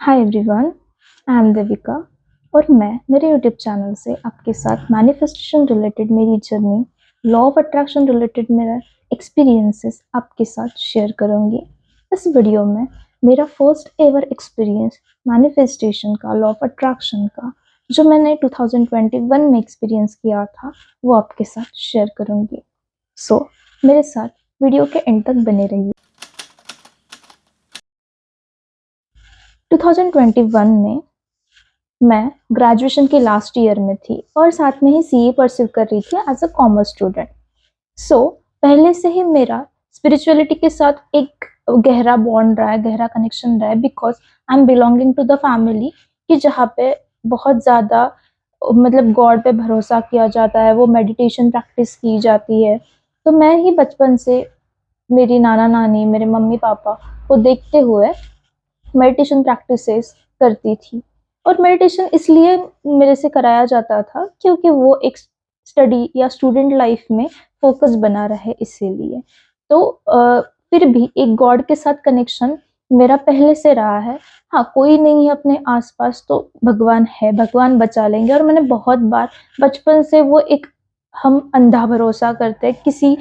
Hi everyone, I am Devika और मैं मेरे यूट्यूब चैनल से आपके साथ मैनिफेस्टेशन रिलेटेड मेरी journey, law of attraction related मेरा एक्सपीरियंसेस आपके साथ शेयर करूंगी। इस वीडियो में मेरा फर्स्ट एवर एक्सपीरियंस मैनिफेस्टेशन का, लॉ ऑफ अट्रैक्शन का, जो मैंने 2021 में एक्सपीरियंस किया था, वो आपके साथ शेयर करूंगी। सो मेरे साथ वीडियो के एंड तक बने रहिए। 2021 में मैं ग्रेजुएशन के लास्ट ईयर में थी और साथ में ही सीए परस्यू कर रही थी एज अ कॉमर्स स्टूडेंट। सो पहले से ही मेरा स्पिरिचुअलिटी के साथ एक गहरा बॉन्ड रहा है, गहरा कनेक्शन रहा है, because I am belonging to the family कि जहाँ पे बहुत ज़्यादा मतलब गॉड पे भरोसा किया जाता है, वो मेडिटेशन प्रैक्टिस की जाती है। तो मैं ही बचपन से मेरी नाना नानी, मेरे मम्मी पापा को देखते हुए मेडिटेशन प्रैक्टिसेस करती थी। और मेडिटेशन इसलिए मेरे से कराया जाता था क्योंकि वो एक स्टडी या स्टूडेंट लाइफ में फोकस बना रहे, इसीलिए। तो फिर भी एक गॉड के साथ कनेक्शन मेरा पहले से रहा है। हाँ, कोई नहीं है अपने आसपास तो भगवान है, भगवान बचा लेंगे। और मैंने बहुत बार बचपन से वो एक, हम अंधा भरोसा करते हैं किसी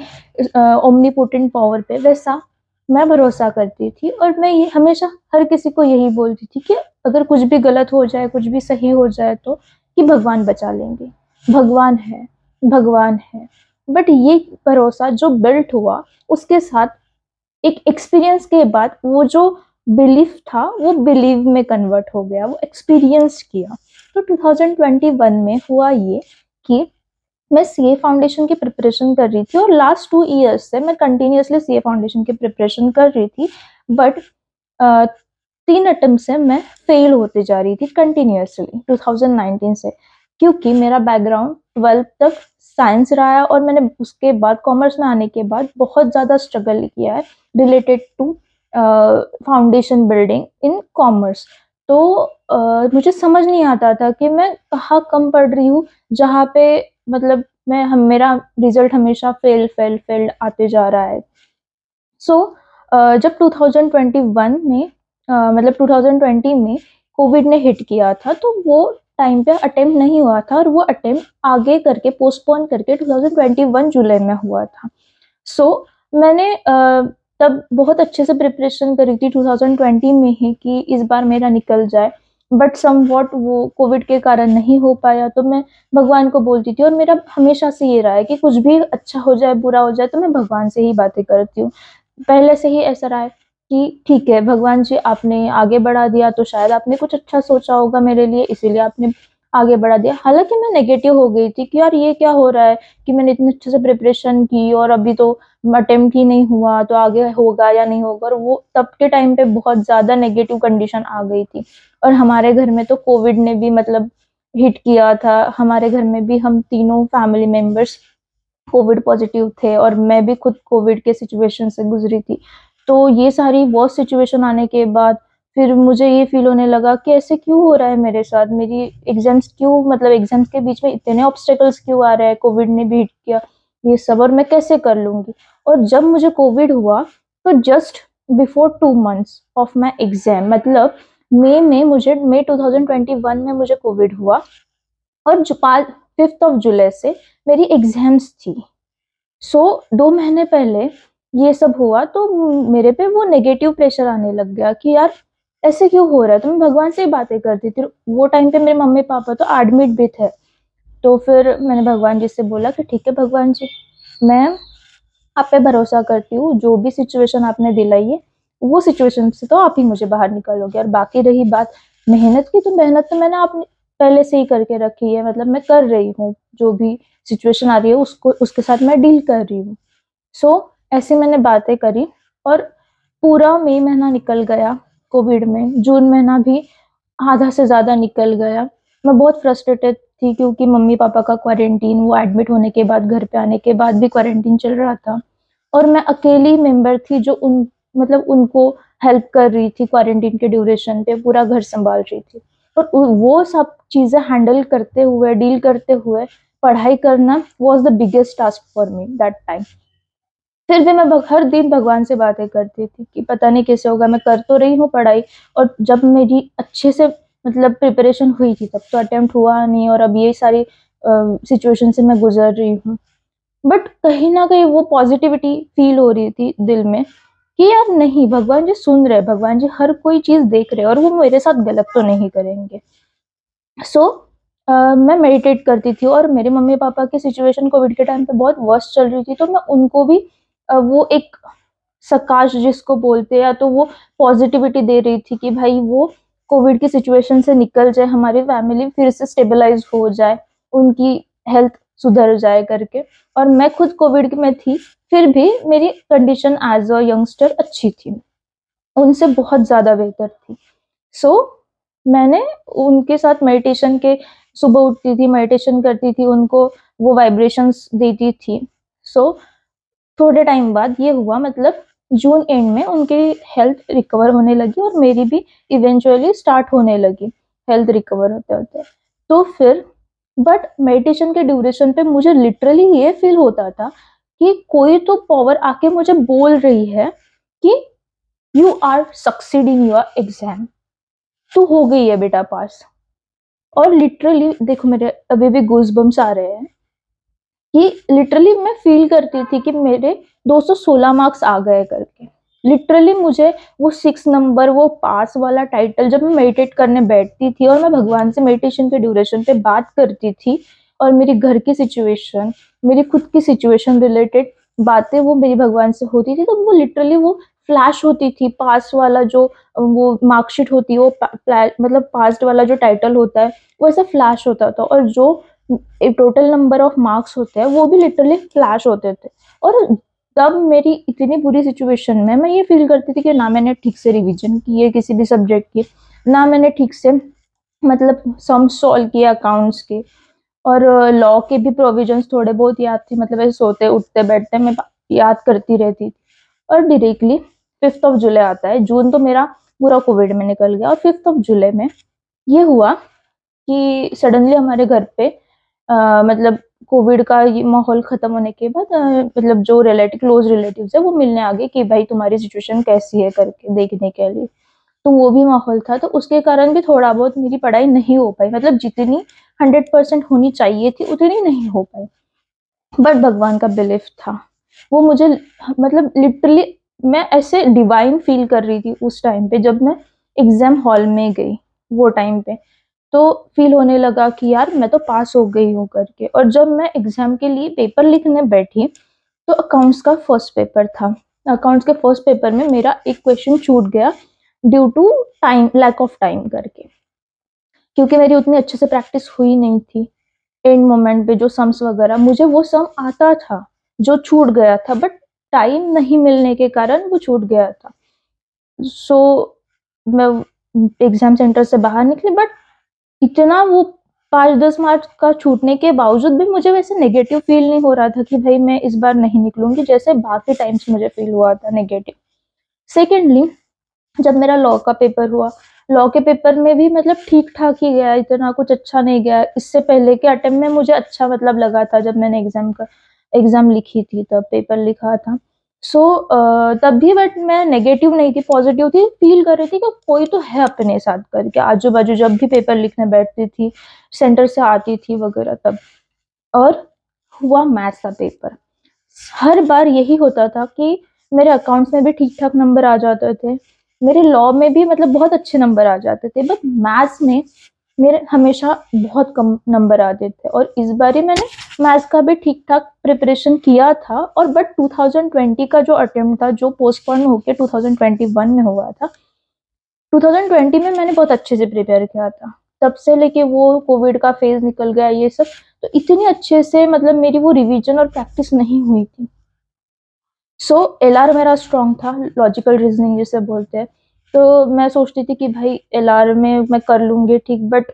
ओमनीपोटेंट पावर पे, वैसा मैं भरोसा करती थी। और मैं ये हमेशा हर किसी को यही बोलती थी कि अगर कुछ भी गलत हो जाए, कुछ भी सही हो जाए, तो कि भगवान बचा लेंगे, भगवान है, भगवान है। बट ये भरोसा जो बिल्ट हुआ, उसके साथ एक एक्सपीरियंस के बाद वो जो बिलीफ था वो बिलीव में कन्वर्ट हो गया, वो एक्सपीरियंस किया। तो 2021 में हुआ ये कि मैं सीए फाउंडेशन की प्रिपरेशन कर रही थी और लास्ट 2 इयर्स से मैं कंटिन्यूअसली सीए फाउंडेशन की प्रिपरेशन कर रही थी। बट 3 अटेम्प्ट से मैं फेल होते जा रही थी कंटिन्यूअसली 2019 से, क्योंकि मेरा बैकग्राउंड 12th तक साइंस रहा है और मैंने उसके बाद कॉमर्स में आने के बाद बहुत ज़्यादा स्ट्रगल किया है related to foundation building in commerce. तो मुझे समझ नहीं आता था कि मैं कहाँ कम पढ़ रही हूँ, जहाँ पे मतलब मेरा रिजल्ट हमेशा फेल फेल फेल आते जा रहा है। सो जब 2021 में मतलब 2020 में कोविड ने हिट किया था, तो वो टाइम पे अटेम्प्ट नहीं हुआ था और वो अटेम्प्ट आगे करके पोस्टपोन करके 2021 जुलाई में हुआ था। सो मैंने तब बहुत अच्छे से प्रिपरेशन करी थी 2020 में ही कि इस बार मेरा निकल जाए। बट समवॉट वो कोविड के कारण नहीं हो पाया, तो मैं भगवान को बोलती थी। और मेरा हमेशा से ये रहा है कि कुछ भी अच्छा हो जाए, बुरा हो जाए, तो मैं भगवान से ही बातें करती हूँ। पहले से ही ऐसा रहा है कि ठीक है भगवान जी, आपने आगे बढ़ा दिया तो शायद आपने कुछ अच्छा सोचा होगा मेरे लिए, इसीलिए आपने आगे बढ़ा दिया। हालांकि मैं नेगेटिव हो गई थी कि यार ये क्या हो रहा है कि मैंने इतने अच्छे से प्रिपरेशन की और अभी तो अटेम्प्ट ही नहीं हुआ, तो आगे होगा या नहीं होगा। और वो तब के टाइम पे बहुत ज़्यादा नेगेटिव कंडीशन आ गई थी। और हमारे घर में तो कोविड ने भी मतलब हिट किया था। हमारे घर में भी हम तीनों फैमिली मेंबर्स कोविड पॉजिटिव थे और मैं भी खुद कोविड के सिचुएशन से गुजरी थी। तो ये सारी वर्स्ट सिचुएशन आने के बाद फिर मुझे ये फील होने लगा कि ऐसे क्यों हो रहा है मेरे साथ, मेरी एग्जाम्स क्यों, मतलब एग्जाम्स के बीच में इतने ऑब्स्टेकल्स क्यों आ रहे हैं, कोविड ने भी हिट किया ये सब, और मैं कैसे कर लूंगी। और जब मुझे कोविड हुआ तो just before 2 months of my exam, मतलब मई 2021 में मुझे कोविड हुआ। और जो 5 जुलाई से मेरी एग्जाम्स थी। सो 2 महीने पहले ये सब हुआ, तो मेरे पे वो नेगेटिव प्रेशर आने लग गया कि यार ऐसे क्यों हो रहा है। तो मैं भगवान से ही बातें करती थी। वो टाइम पे मेरे मम्मी पापा तो एडमिट भी थे। तो फिर मैंने भगवान जी से बोला कि ठीक है भगवान जी, मैं आप पे भरोसा करती हूँ, जो भी सिचुएशन आपने दिलाई है वो सिचुएशन से तो आप ही मुझे बाहर निकालोगे। और बाकी रही बात मेहनत की, तो मेहनत तो मैंने आपने पहले से ही करके रखी है, मतलब मैं कर रही हूँ। जो भी सिचुएशन आ रही है उसको उसके साथ मैं डील कर रही हूँ। सो ऐसे मैंने बातें करी और पूरा मई महीना निकल गया कोविड में। जून महीना भी आधा से ज़्यादा निकल गया। मैं बहुत फ्रस्ट्रेटेड थी क्योंकि मम्मी पापा का क्वारंटीन, वो एडमिट होने के बाद घर पे आने के बाद भी क्वारंटीन चल रहा था। और मैं अकेली मेंबर थी जो मतलब उनको हेल्प कर रही थी क्वारंटीन के ड्यूरेशन पे, पूरा घर संभाल रही थी। और वो सब चीज़ें हैंडल करते हुए, डील करते हुए पढ़ाई करना was the biggest task for me that time. फिर भी मैं हर दिन भगवान से बातें करती थी कि पता नहीं कैसे होगा, मैं कर तो रही हूँ पढ़ाई, और जब मेरी अच्छे से मतलब प्रिपरेशन हुई थी तब तो अटेम्प्ट हुआ नहीं, और अब ये सारी सिचुएशन से मैं गुजर रही हूँ। बट कहीं ना कहीं वो पॉजिटिविटी फील हो रही थी दिल में कि यार नहीं, भगवान जी सुन रहे, भगवान जी हर कोई चीज देख रहे और वो मेरे साथ गलत तो नहीं करेंगे। सो मैं मेडिटेट करती थी, और मेरे मम्मी पापा की सिचुएशन कोविड के टाइम पे बहुत वर्स्ट चल रही थी, तो मैं उनको भी वो एक सकाश जिसको बोलते हैं, या तो वो पॉजिटिविटी दे रही थी कि भाई वो कोविड की सिचुएशन से निकल जाए, हमारी फैमिली फिर से स्टेबलाइज हो जाए, उनकी हेल्थ सुधर जाए करके। और मैं खुद कोविड में थी, फिर भी मेरी कंडीशन एज अ यंगस्टर अच्छी थी, उनसे बहुत ज्यादा बेहतर थी। सो मैंने उनके साथ मेडिटेशन के, सुबह उठती थी, मेडिटेशन करती थी, उनको वो वाइब्रेशंस देती थी। सो थोड़े टाइम बाद ये हुआ, मतलब जून एंड में उनकी हेल्थ रिकवर होने लगी, और मेरी भी इवेंचुअली स्टार्ट होने लगी हेल्थ रिकवर होते होते। तो फिर बट मेडिटेशन के ड्यूरेशन पे मुझे लिटरली ये फील होता था कि कोई तो पावर आके मुझे बोल रही है कि you are succeeding your exam, तू हो गई है बेटा पास। और लिटरली देखो, मेरे अभी भी गूज बम्स आ रहे हैं कि लिटरली मैं फील करती थी कि मेरे 216 मार्क्स आ गए करके। लिटरली मुझे वो 6 नंबर, वो पास वाला टाइटल, जब मैं मेडिटेट करने बैठती थी और मैं भगवान से मेडिटेशन के ड्यूरेशन पे बात करती थी, और मेरी घर की सिचुएशन, मेरी खुद की सिचुएशन रिलेटेड बातें वो मेरी भगवान से होती थी, तो वो लिटरली वो फ्लैश होती थी, पास वाला जो वो मार्कशीट होती है, वो मतलब पास्ट वाला जो टाइटल होता है वो ऐसा फ्लैश होता था, और जो टोटल नंबर ऑफ मार्क्स होते हैं वो भी लिटरली फ्लैश होते थे। और तब मेरी इतनी बुरी सिचुएशन में मैं ये फील करती थी कि ना मैंने ठीक से रिवीजन की है किसी भी सब्जेक्ट की, ना मैंने ठीक से मतलब सम सॉल्व किए अकाउंट्स के, और लॉ के भी प्रोविजंस थोड़े बहुत याद थे, मतलब ऐसे सोते उठते बैठते मैं याद करती रहती थी। और डायरेक्टली 5 जुलाई आता है, जून तो मेरा पूरा कोविड में निकल गया, और 5 जुलाई में ये हुआ कि सडनली हमारे घर पे मतलब कोविड का ये माहौल खत्म होने के बाद मतलब जो क्लोज रिलेटिव्स है वो मिलने आ गए कि भाई तुम्हारी सिचुएशन कैसी है करके देखने के लिए। तो वो भी माहौल था, तो उसके कारण भी थोड़ा बहुत मेरी पढ़ाई नहीं हो पाई, मतलब जितनी 100% होनी चाहिए थी उतनी नहीं हो पाई। बट भगवान का बिलीफ था, वो मुझे मतलब लिटरली मैं ऐसे डिवाइन फील कर रही थी उस टाइम पे, जब मैं एग्जाम हॉल में गई वो टाइम पे, तो फील होने लगा कि यार मैं तो पास हो गई हूँ करके। और जब मैं एग्जाम के लिए पेपर लिखने बैठी, तो अकाउंट्स का फर्स्ट पेपर था। अकाउंट्स के फर्स्ट पेपर में मेरा एक क्वेश्चन छूट गया due to time, lack of time करके, क्योंकि मेरी उतनी अच्छे से प्रैक्टिस हुई नहीं थी। एंड मोमेंट पे जो सम्स वगैरह, मुझे वो सम आता था जो छूट गया था, बट टाइम नहीं मिलने के कारण वो छूट गया था। सो मैं एग्जाम सेंटर से बाहर निकली, बट इतना वो 5-10 मार्क्स का छूटने के बावजूद भी मुझे वैसे नेगेटिव फील नहीं हो रहा था कि भाई मैं इस बार नहीं निकलूंगी, जैसे बाकी टाइम्स मुझे फील हुआ था नेगेटिव। सेकेंडली, जब मेरा लॉ का पेपर हुआ, लॉ के पेपर में भी मतलब ठीक ठाक ही गया, इतना कुछ अच्छा नहीं गया। इससे पहले के अटेम्प्ट में मुझे अच्छा मतलब लगा था, जब मैंने एग्जाम लिखी थी, तब पेपर लिखा था। सो तब भी बट मैं नेगेटिव नहीं थी, पॉजिटिव थी, फील कर रही थी कि कोई तो है अपने साथ करके, आजू बाजू जब भी पेपर लिखने बैठती थी, सेंटर से आती थी वगैरह तब। और हुआ मैथ्स का पेपर। हर बार यही होता था कि मेरे अकाउंट्स में भी ठीक ठाक नंबर आ जाते थे, मेरे लॉ में भी मतलब बहुत अच्छे नंबर आ जाते थे, बट मैथ्स में मेरे हमेशा बहुत कम नंबर आते थे। और इस बार ही मैंने मैथ्स का भी ठीक ठाक प्रिपरेशन किया था, और बट 2020 का जो अटेम्प्ट था, जो पोस्टपोन होकर 2021 में हुआ था, 2020 में मैंने बहुत अच्छे से प्रिपेयर किया था। तब से लेके वो कोविड का फेज निकल गया ये सब, तो इतनी अच्छे से मतलब मेरी वो रिवीजन और प्रैक्टिस नहीं हुई थी। सो एलआर मेरा स्ट्रांग था, लॉजिकल रीजनिंग जिसे बोलते हैं। तो मैं सोचती थी कि भाई एलआर में मैं कर लूंगी ठीक, बट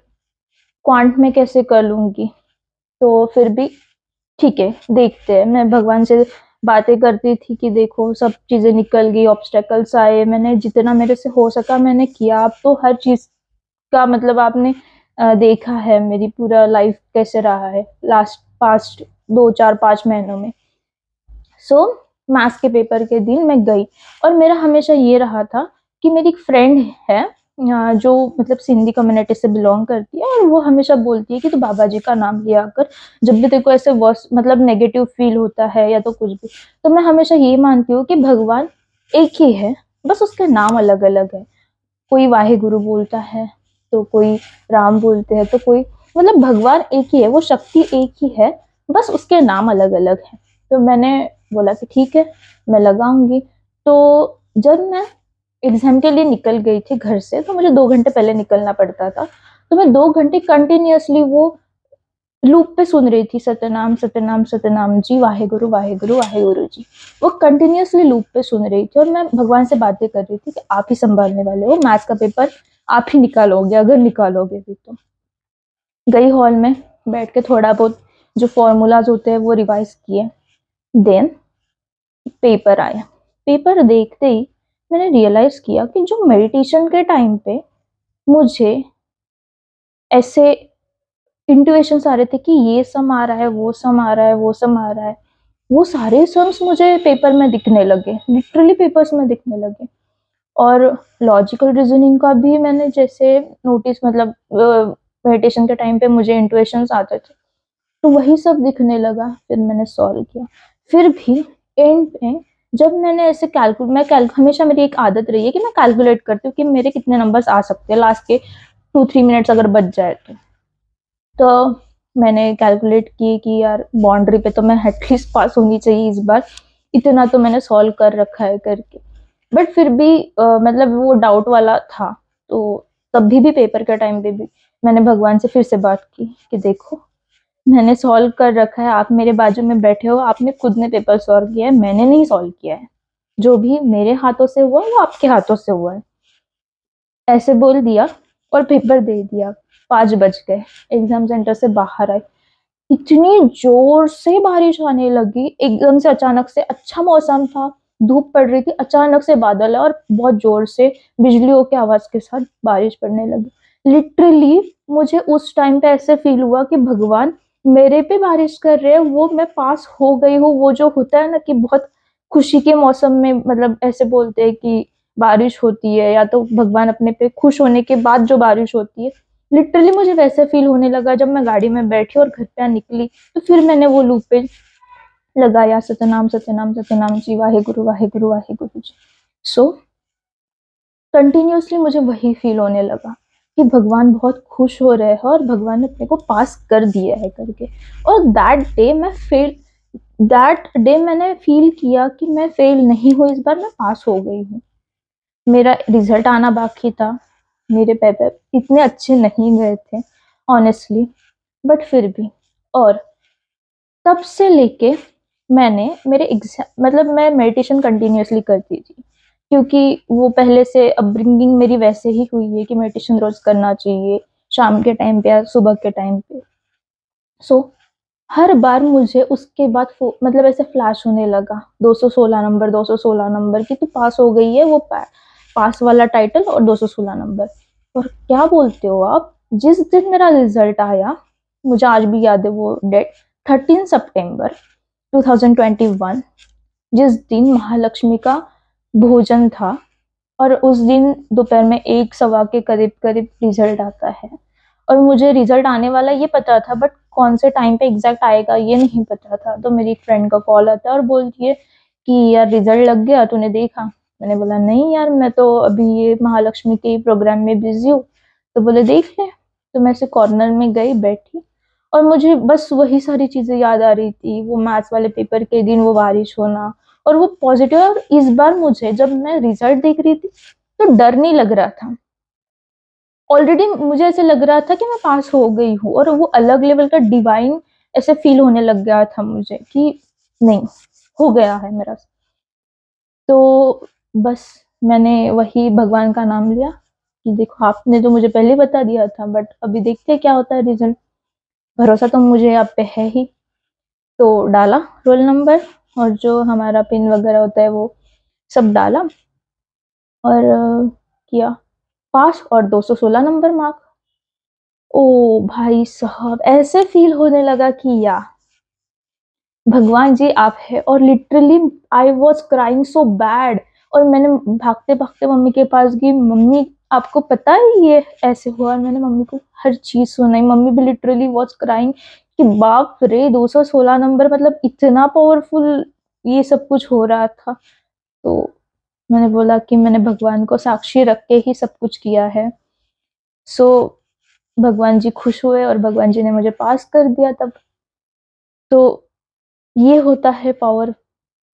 क्वांट में कैसे कर लूंगी। तो फिर भी ठीक है, देखते हैं। मैं भगवान से बातें करती थी कि देखो सब चीजें निकल गई, ऑब्स्टेकल्स आए, मैंने जितना मेरे से हो सका मैंने किया। अब तो हर चीज का मतलब आपने देखा है मेरी पूरा लाइफ कैसे रहा है लास्ट पास्ट 2-4-5 महीनों में। सो मैथ्स के पेपर के दिन मैं गई। और मेरा हमेशा ये रहा था कि मेरी एक फ्रेंड है जो मतलब सिंधी कम्युनिटी से बिलोंग करती है, और वो हमेशा बोलती है कि तू बाबा जी का नाम लिया कर जब भी तेरे को ऐसे वर्स मतलब नेगेटिव फील होता है या तो कुछ भी। तो मैं हमेशा ये मानती हूँ कि भगवान एक ही है, बस उसके नाम अलग अलग है। कोई वाहे गुरु बोलता है, तो कोई राम बोलते हैं, तो कोई मतलब भगवान एक ही है, वो शक्ति एक ही है, बस उसके नाम अलग अलग है। तो मैंने बोला कि ठीक है, मैं लगाऊंगी। तो जब मैं एग्जाम के लिए निकल गई थी घर से, तो मुझे 2 घंटे पहले निकलना पड़ता था। तो मैं 2 घंटे कंटिन्यूअसली वो लूप पे सुन रही थी, सत्यनाम सत्यनाम सत्यनाम जी, वाहे गुरु जी। वो कंटिन्यूअसली लूप पे सुन रही थी, और मैं भगवान से बातें कर रही थी कि आप ही संभालने वाले हो, मैथ्स का पेपर आप ही निकालोगे, अगर निकालोगे भी तो। गई हॉल में, बैठ के थोड़ा बहुत जो फॉर्मूलाज होते हैं वो रिवाइज किए। देन पेपर आया। पेपर देखते ही मैंने रियलाइज किया कि जो मेडिटेशन के टाइम पे मुझे ऐसे इंट्यूएशंस आ रहे थे कि ये सम आ रहा है, वो सम आ रहा है, वो सम आ रहा है, वो सारे सम्स मुझे पेपर में दिखने लगे, लिटरली पेपर्स में दिखने लगे। और लॉजिकल रीजनिंग का भी मैंने जैसे नोटिस मतलब मेडिटेशन के टाइम पे मुझे इंट्यूएशंस आते थे, तो वही सब दिखने लगा। फिर मैंने सॉल्व किया। फिर भी एंड पे जब मैंने ऐसे कैलकुलेट हमेशा मेरी एक आदत रही है कि मैं कैलकुलेट करती हूँ कि मेरे कितने नंबर्स आ सकते हैं लास्ट के 2-3 मिनट्स अगर बच जाए तो मैंने कैलकुलेट की कि यार बाउंड्री पे तो मैं एटलीस्ट पास होनी चाहिए इस बार, इतना तो मैंने सॉल्व कर रखा है करके। बट फिर भी मतलब वो डाउट वाला था। तो तब भी पेपर के टाइम पे भी मैंने भगवान से फिर से बात की कि देखो, मैंने सॉल्व कर रखा है, आप मेरे बाजू में बैठे हो, आपने खुद ने पेपर सॉल्व किया है, मैंने नहीं सॉल्व किया है। जो भी मेरे हाथों से हुआ वो आपके हाथों से हुआ है, ऐसे बोल दिया। और पेपर दे दिया। 5 बज गए, एग्जाम सेंटर से बाहर आई, इतनी जोर से बारिश आने लगी एकदम से, अचानक से। अच्छा मौसम था, धूप पड़ रही थी, अचानक से बादल है और बहुत जोर से बिजलियों की आवाज के साथ बारिश पड़ने लगी। लिटरली मुझे उस टाइम पे ऐसे फील हुआ कि भगवान मेरे पे बारिश कर रहे हैं, वो मैं पास हो गई हूँ। वो जो होता है ना कि बहुत खुशी के मौसम में मतलब ऐसे बोलते हैं कि बारिश होती है, या तो भगवान अपने पे खुश होने के बाद जो बारिश होती है, लिटरली मुझे वैसे फील होने लगा जब मैं गाड़ी में बैठी और घर पे निकली। तो फिर मैंने वो लूप पे लगाया, सतनाम सत्यनाम सत्यनाम जी, वाहे गुरु जी। सो कंटिन्यूअसली मुझे वही फील होने लगा कि भगवान बहुत खुश हो रहे हैं और भगवान ने अपने को पास कर दिया है करके। और दैट डे मैंने फील किया कि मैं फेल नहीं हुई इस बार, मैं पास हो गई हूँ। मेरा रिजल्ट आना बाकी था, मेरे पेपर इतने अच्छे नहीं गए थे ऑनेस्टली, बट फिर भी। और तब से लेके मैंने मेरे एग्जाम मतलब मैं मेडिटेशन कंटिन्यूअसली करती थी, क्योंकि वो पहले से अपब्रिंगिंग मेरी वैसे ही हुई है कि मेडिटेशन रोज करना चाहिए, शाम के टाइम पे या सुबह के टाइम पे। सो हर बार मुझे उसके बाद मतलब ऐसे फ्लैश होने लगा, 216 नंबर, 216 नंबर की तू पास हो गई है, वो पास वाला टाइटल और 216 नंबर। और क्या बोलते हो आप, जिस दिन मेरा रिजल्ट आया, मुझे आज भी याद है वो डेट, 13 सितंबर 2021, जिस दिन महालक्ष्मी का भोजन था। और उस दिन दोपहर में 1 सवा के करीब करीब रिजल्ट आता है। और मुझे रिजल्ट आने वाला ये पता था, बट कौन से टाइम पे एग्जैक्ट आएगा ये नहीं पता था। तो मेरी एक फ्रेंड का कॉल आता है और बोलती है कि यार रिजल्ट लग गया, तूने देखा? मैंने बोला नहीं यार, मैं तो अभी ये महालक्ष्मी के प्रोग्राम में बिजी हूँ। तो बोले देख ले। तो मैं ऐसे कॉर्नर में गई, बैठी, और मुझे बस वही सारी चीजें याद आ रही थी, वो मैथ्स वाले पेपर के दिन वो बारिश होना और वो पॉजिटिव। और इस बार मुझे जब मैं रिजल्ट देख रही थी तो डर नहीं लग रहा था, ऑलरेडी मुझे ऐसे लग रहा था कि मैं पास हो गई हूँ, और वो अलग लेवल का डिवाइन ऐसे फील होने लग गया था मुझे कि नहीं, हो गया है मेरा। तो बस मैंने वही भगवान का नाम लिया कि देखो, आपने तो मुझे पहले बता दिया था, बट अभी देखते हैं क्या होता है रिजल्ट। भरोसा तो मुझे आप पे है ही। तो डाला रोल नंबर, और जो हमारा पिन वगैरह होता है वो सब डाला, और किया पास, और 216 नंबर मार्क। ओ भाई साहब, ऐसे फील होने लगा कि या भगवान जी आप है। और literally I was crying so bad. और मैंने भागते भागते मम्मी के पास गई, मम्मी आपको पता है ये ऐसे हुआ। और मैंने मम्मी को हर चीज सुनाई। मम्मी भी लिटरली वॉज क्राइंग कि बाप रे 216 नंबर, मतलब इतना पावरफुल ये सब कुछ हो रहा था। तो मैंने बोला कि मैंने भगवान को साक्षी रख के ही सब कुछ किया है। सो भगवान जी खुश हुए और भगवान जी ने मुझे पास कर दिया तब। तो ये होता है पावर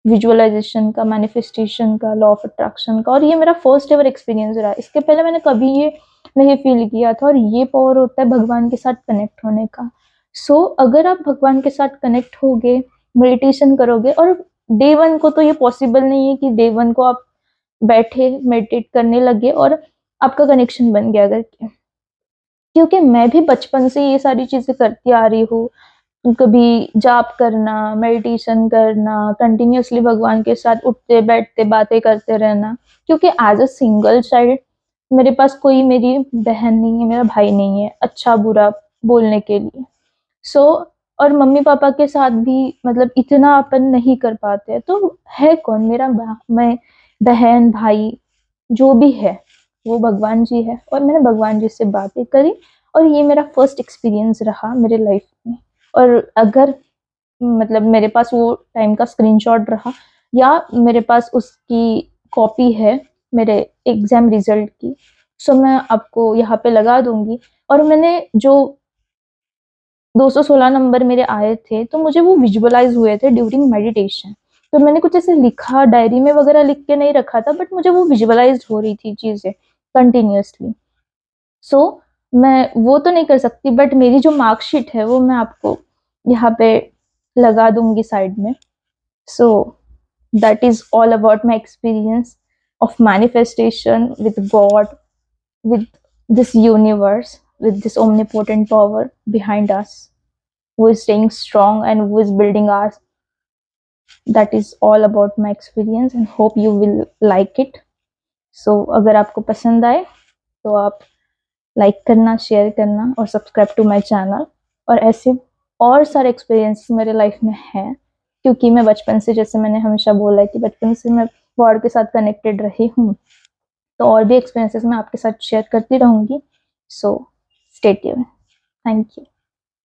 विजुअलाइजेशन का, मैनिफेस्टेशन का, लॉ ऑफ अट्रैक्शन का। और ये मेरा फर्स्ट एवर एक्सपीरियंस रहा। इसके पहले मैंने कभी ये नहीं फील किया था। और ये पावर होता है भगवान के साथ कनेक्ट होने का। सो अगर आप भगवान के साथ कनेक्ट होगे, मेडिटेशन करोगे, और डे वन को तो ये पॉसिबल नहीं है कि डे वन को आप बैठे मेडिटेट करने लगे और आपका कनेक्शन बन गया करके। क्योंकि मैं भी बचपन से ये सारी चीजें करती आ रही हूँ। कभी जाप करना, मेडिटेशन करना, कंटिन्यूअसली भगवान के साथ उठते बैठते बातें करते रहना। क्योंकि एज अ सिंगल चाइल्ड मेरे पास कोई मेरी बहन नहीं है, मेरा भाई नहीं है अच्छा बुरा बोलने के लिए। सो और मम्मी पापा के साथ भी मतलब इतना अपन नहीं कर पाते। तो है कौन मेरा मैं बहन भाई जो भी है वो भगवान जी है। और मैंने भगवान जी से बातें करी। और ये मेरा फर्स्ट एक्सपीरियंस रहा मेरे लाइफ में। और अगर मतलब मेरे पास वो टाइम का स्क्रीनशॉट रहा या मेरे पास उसकी कॉपी है मेरे एग्जाम रिजल्ट की, सो मैं आपको यहाँ पे लगा दूंगी। और मैंने जो 216 नंबर मेरे आए थे तो मुझे वो विजुअलाइज हुए थे ड्यूरिंग मेडिटेशन। तो मैंने कुछ ऐसे लिखा, डायरी में वगैरह लिख के नहीं रखा था, बट मुझे वो विजुअलाइज हो रही थी चीजें कंटिन्यूअसली। सो मैं वो तो नहीं कर सकती, बट मेरी जो मार्कशीट है वो मैं आपको यहाँ पे लगा दूंगी साइड में। So that is all about my experience of manifestation with God, with this universe, with this omnipotent power behind us, who is staying strong and who is building us. That is all about my experience and hope you will like it. So अगर आपको पसंद आए तो आप like करना, share करना और subscribe to my channel. और ऐसे और सारे एक्सपीरियंस मेरे लाइफ में हैं। क्योंकि मैं बचपन से, जैसे मैंने हमेशा बोला है कि बचपन से मैं गॉड के साथ कनेक्टेड रही हूँ। तो और भी एक्सपीरियंसेस मैं आपके साथ शेयर करती रहूंगी। So stay tuned. Thank you.